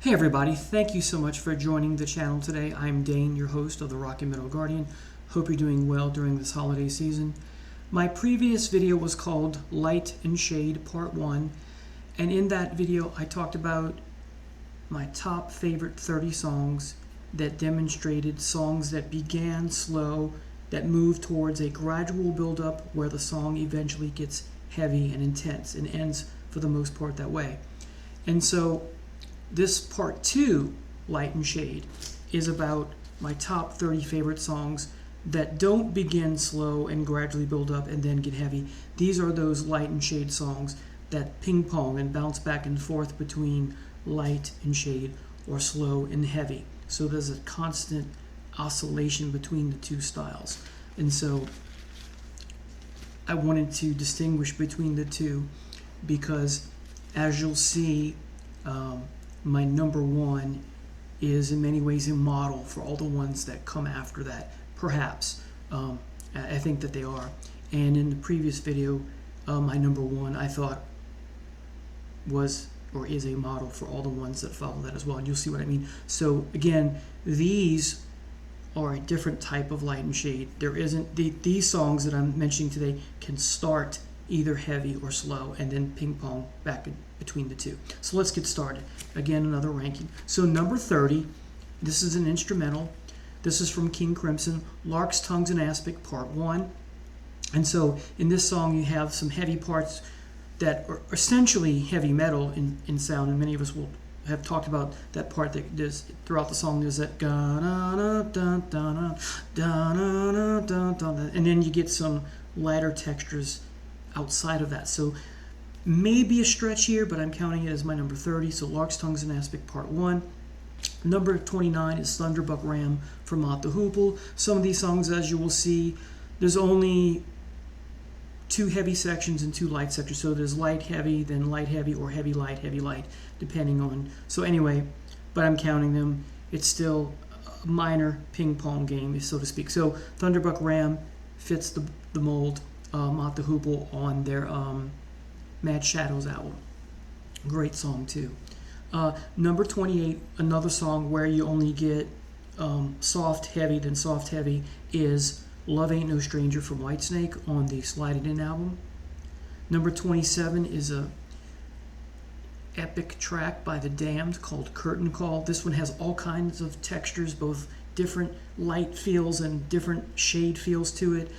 Hey everybody, thank you so much for joining the channel today. I'm Dane, your host of the Rock and Metal Guardian. Hope you're doing well during this holiday season. My previous video was called Light and Shade Part 1, and in that video I talked about my top favorite 30 songs that demonstrated songs that began slow, that moved towards a gradual build-up where the song eventually gets heavy and intense and ends for the most part that way. And so this part 2, Light and Shade, is about my top 30 favorite songs that don't begin slow and gradually build up and then get heavy. These are those light and shade songs that ping pong and bounce back and forth between light and shade or slow and heavy. So there's a constant oscillation between the two styles. And so I wanted to distinguish between the two because, as you'll see, my number one is in many ways a model for all the ones that come after that. Perhaps. I think that they are. And in the previous video, my number one I thought was or is a model for all the ones that follow that as well. And you'll see what I mean. So again, these are a different type of light and shade. There isn't these songs that I'm mentioning today can start either heavy or slow and then ping pong back between the two. So let's get started. Again, another ranking. So number 30, this is an instrumental. This is from King Crimson, Larks, Tongues, and Aspic, Part 1. And so in this song you have some heavy parts that are essentially heavy metal in sound, and many of us will have talked about that part that does throughout the song. There's that and then you get some lighter textures outside of that. So maybe a stretch here, but I'm counting it as my number 30. So Larks, Tongues, and Aspic, Part 1. Number 29 is Thunderbuck Ram from Mott the Hoople. Some of these songs, as you will see, there's only two heavy sections and two light sections. So there's light heavy, then light heavy, or heavy light, depending on. So anyway, but I'm counting them. It's still a minor ping pong game, so to speak. So Thunderbuck Ram fits the mold. Mott the Hoople on their Mad Shadows album. Great song too. Number 28, another song where you only get soft heavy, then soft heavy, is Love Ain't No Stranger from Whitesnake on the Slide It In album. Number 27 is a epic track by The Damned called Curtain Call. This one has all kinds of textures, both different light feels and different shade feels to it.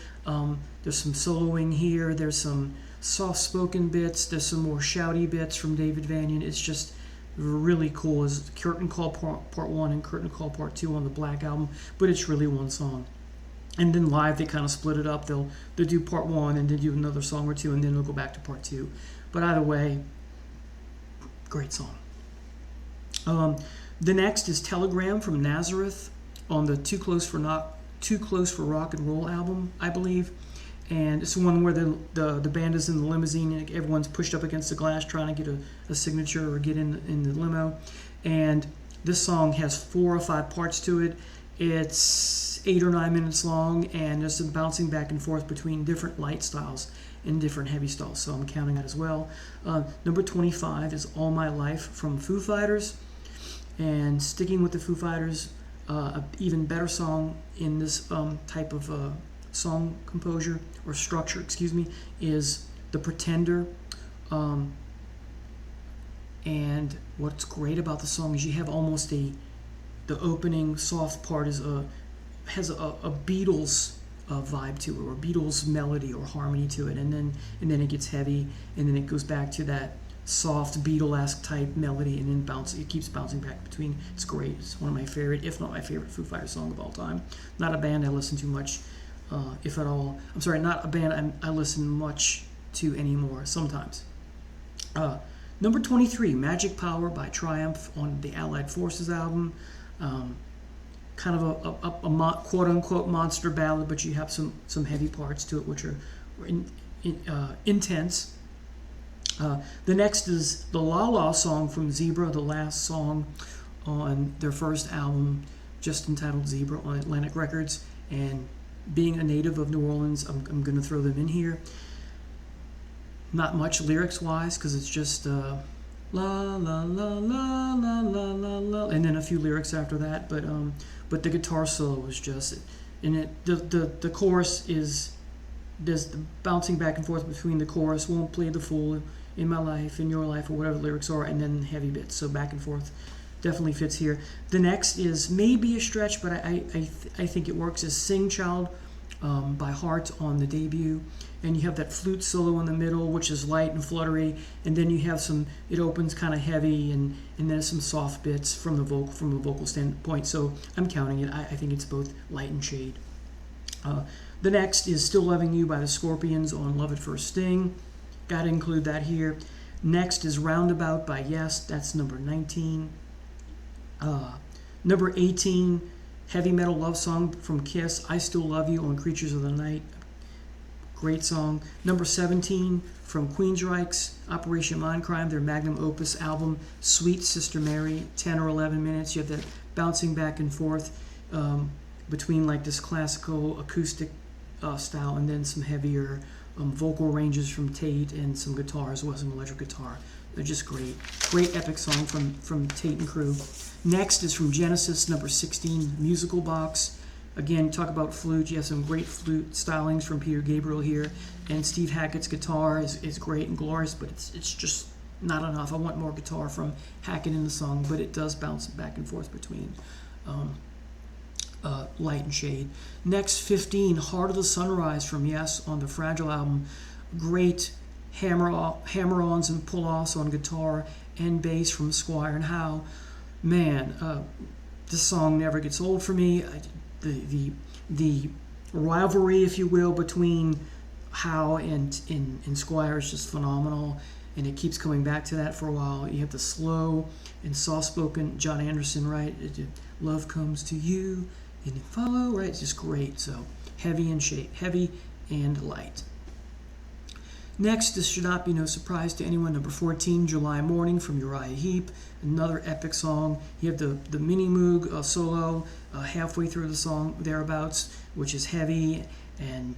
There's some soloing here, there's some soft-spoken bits, there's some more shouty bits from David Vanian. It's just really cool. It's Curtain Call Part 1 and Curtain Call Part 2 on the Black album, but it's really one song. And then live they kind of split it up. They'll do Part 1 and then do another song or two, and then they'll go back to Part 2. But either way, great song. The next is Telegram from Nazareth on the Too Close for Rock and Roll album, I believe. And it's the one where the band is in the limousine and everyone's pushed up against the glass trying to get a signature or get in the limo. And this song has 4 or 5 parts to it. It's 8 or 9 minutes long, and there's some bouncing back and forth between different light styles and different heavy styles. So I'm counting that as well. Number 25 is All My Life from Foo Fighters. And sticking with the Foo Fighters, an even better song in this type of song composure or structure, is The Pretender. And what's great about the song is you have almost the opening soft part has a Beatles vibe to it, or a Beatles melody or harmony to it, and then it gets heavy, and then it goes back to that soft Beatle-esque type melody, and then it keeps bouncing back between. It's great. It's one of my favorite, if not my favorite, Foo Fighters song of all time. Not a band I listen to much, if at all. I'm sorry, not a band I listen much to anymore. Sometimes. Number 23, Magic Power by Triumph on the Allied Forces album. Kind of a quote-unquote monster ballad, but you have some heavy parts to it, which are intense. The next is the La La song from Zebra, the last song on their first album, just entitled Zebra on Atlantic Records. And being a native of New Orleans, I'm going to throw them in here. Not much lyrics-wise, because it's just La la la la la la la la, and then a few lyrics after that. But the guitar solo was just, and the chorus is there's the bouncing back and forth between the chorus, won't play the fool in my life, in your life, or whatever the lyrics are, and then heavy bits. So back and forth definitely fits here. The next is maybe a stretch, but I think it works, is Sing Child by Heart on the debut. And you have that flute solo in the middle, which is light and fluttery, and then you have it opens kind of heavy, and then some soft bits from the vocal standpoint. So I'm counting it. I think it's both light and shade. The next is Still Loving You by the Scorpions on Love at First Sting. Got to include that here. Next is Roundabout by Yes. That's number 19. Number 18, heavy metal love song from Kiss, I Still Love You on Creatures of the Night. Great song. Number 17 from Queensryche's Operation Mindcrime, their magnum opus album, Sweet Sister Mary, 10 or 11 minutes. You have that bouncing back and forth between like this classical acoustic style and then some heavier vocal ranges from Tate and some guitar as well, some electric guitar. They're just great. Great epic song from Tate and crew. Next is from Genesis, number 16, Musical Box. Again, talk about flute. You have some great flute stylings from Peter Gabriel here. And Steve Hackett's guitar is great and glorious, but it's just not enough. I want more guitar from Hackett in the song, but it does bounce back and forth between light and shade. Next, 15, Heart of the Sunrise from Yes on the Fragile album. Great hammer-ons and pull-offs on guitar and bass from Squire and Howe. Man, this song never gets old for me. The rivalry, if you will, between Howe and Squire is just phenomenal, and it keeps coming back to that for a while. You have the slow and soft-spoken John Anderson, right? Love comes to you and you follow, right? It's just great. So heavy and light. Next, this should not be no surprise to anyone, number 14, July Morning from Uriah Heep, another epic song. You have the mini Moog solo halfway through the song, thereabouts, which is heavy, and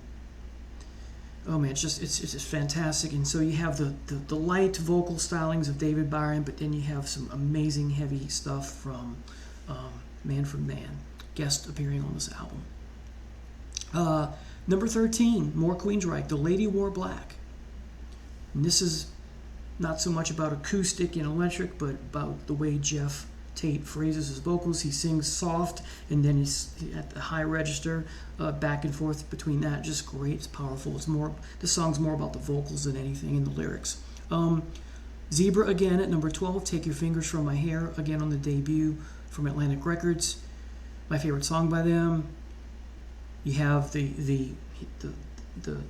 oh man, it's just fantastic. And so you have the light vocal stylings of David Byron, but then you have some amazing heavy stuff from Man from Man, guest appearing on this album. Number 13, more Queensryche, The Lady Wore Black. And this is not so much about acoustic and electric, but about the way Jeff Tate phrases his vocals. He sings soft, and then he's at the high register, back and forth between that. Just great. It's powerful. The song's more about the vocals than anything in the lyrics. Zebra again at number 12, Take Your Fingers From My Hair, again on the debut from Atlantic Records. My favorite song by them. You have the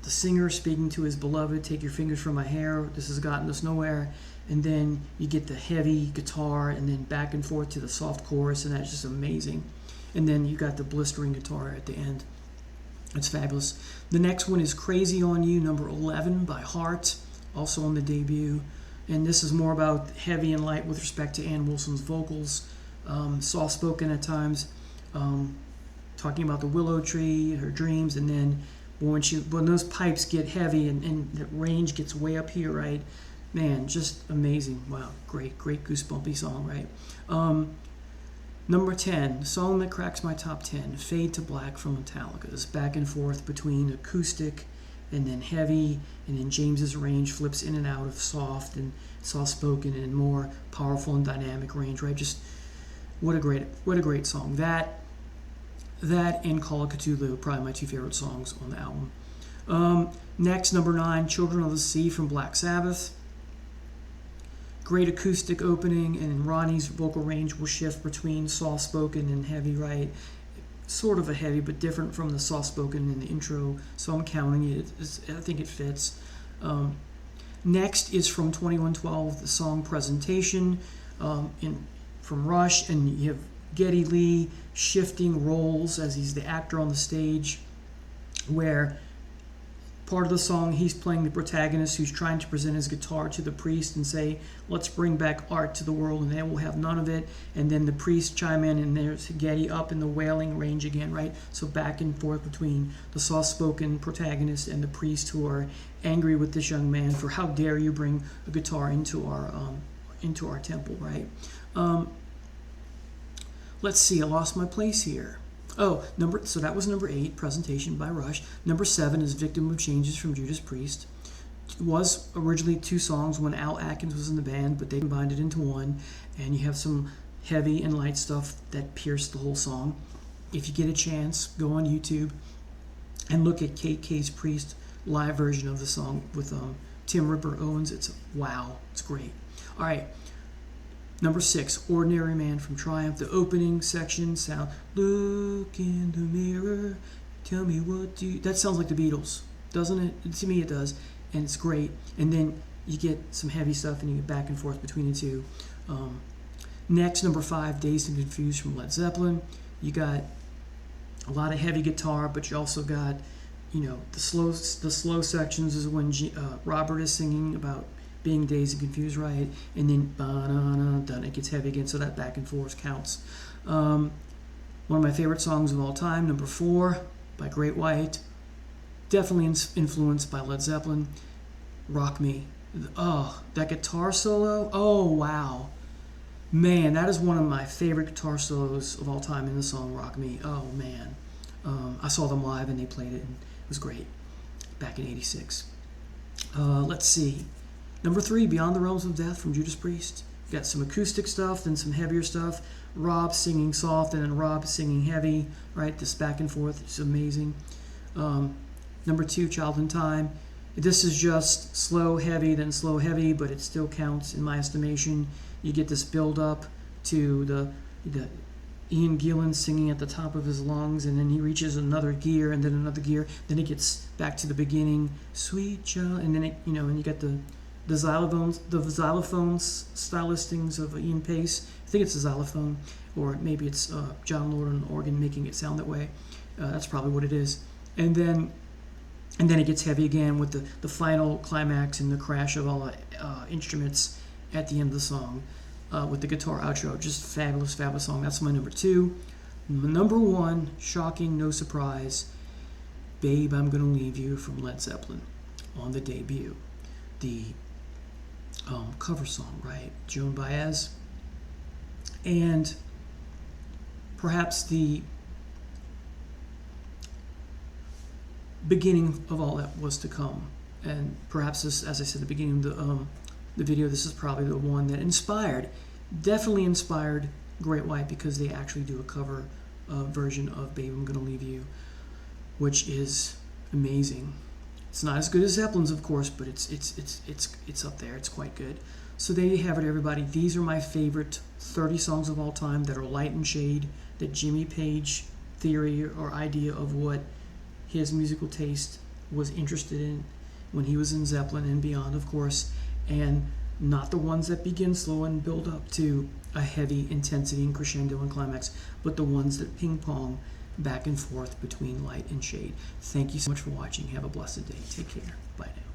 singer speaking to his beloved, take your fingers from my hair, this has gotten us nowhere. And then you get the heavy guitar and then back and forth to the soft chorus, and that's just amazing. And then you got the blistering guitar at the end. It's fabulous. The next one is Crazy on You, number 11 by Heart, also on the debut. And this is more about heavy and light with respect to Ann Wilson's vocals, soft-spoken at times, talking about the willow tree, her dreams, and then when those pipes get heavy and the range gets way up here, right? Man, just amazing. Wow, great goosebumpy song, right? Number 10, song that cracks my top 10, Fade to Black from Metallica. It's back and forth between acoustic and then heavy, and then James's range flips in and out of soft and soft-spoken and more powerful and dynamic range, right? Just what a great song. That and Call of Cthulhu, probably my two favorite songs on the album. Next, number 9, Children of the Sea from Black Sabbath. Great acoustic opening, and Ronnie's vocal range will shift between soft-spoken and heavy, right? Sort of a heavy, but different from the soft-spoken in the intro, so I'm counting it. I think it fits. Next is from 2112, the song Presentation from Rush, and you have Geddy Lee shifting roles as he's the actor on the stage, where part of the song he's playing the protagonist who's trying to present his guitar to the priest and say, let's bring back art to the world, and they will have none of it. And then the priest chime in, and there's Geddy up in the wailing range again, right? So back and forth between the soft-spoken protagonist and the priest, who are angry with this young man for how dare you bring a guitar into into our temple, right? Let's see, I lost my place here. Oh, so that was number 8, Presentation by Rush. Number 7 is Victim of Changes from Judas Priest. It was originally 2 songs when Al Atkins was in the band, but they combined it into one, and you have some heavy and light stuff that pierced the whole song. If you get a chance, go on YouTube and look at KK's Priest live version of the song with Tim Ripper Owens. Wow, it's great. All right. Number 6, Ordinary Man from Triumph. The opening section sound, look in the mirror, tell me what you... That sounds like the Beatles, doesn't it? To me it does, and it's great. And then you get some heavy stuff and you get back and forth between the two. Next, number 5, Dazed and Confused from Led Zeppelin. You got a lot of heavy guitar, but you also got, the slow sections is when Robert is singing about being dazed and confused, right? And then ba-na-na-dun, it gets heavy again, so that back and forth counts. One of my favorite songs of all time, number 4, by Great White. Definitely influenced by Led Zeppelin. Rock Me. Oh, that guitar solo. Oh, wow. Man, that is one of my favorite guitar solos of all time in the song Rock Me. Oh, man. I saw them live and they played it, and it was great back in '86. Let's see. Number 3, Beyond the Realms of Death from Judas Priest. You got some acoustic stuff, then some heavier stuff. Rob singing soft, and then Rob singing heavy, right? This back and forth, it's amazing. Number 2, Child in Time. This is just slow, heavy, then slow, heavy, but it still counts in my estimation. You get this build up to the Ian Gillan singing at the top of his lungs, and then he reaches another gear, and then another gear. Then it gets back to the beginning, Sweet Child, and then and you get the xylophone stylistings of Ian Pace. I think it's a xylophone, or maybe it's John Lord on an organ making it sound that way. That's probably what it is. And then it gets heavy again with the final climax and the crash of all the instruments at the end of the song with the guitar outro. Just fabulous, fabulous song. That's my number 2. Number 1, shocking, no surprise, Babe, I'm Gonna Leave You from Led Zeppelin on the debut. The cover song, right? Joan Baez. And perhaps the beginning of all that was to come. And perhaps this, as I said at the beginning of the video, this is probably the one that definitely inspired Great White, because they actually do a cover version of Babe, I'm Gonna Leave You, which is amazing. It's not as good as Zeppelin's, of course, but it's up there. It's quite good. So there you have it, everybody. These are my favorite 30 songs of all time that are light and shade, that Jimmy Page theory or idea of what his musical taste was interested in when he was in Zeppelin and beyond, of course, and not the ones that begin slow and build up to a heavy intensity and crescendo and climax, but the ones that ping pong back and forth between light and shade. Thank you so much for watching. Have a blessed day. Take care. Bye now.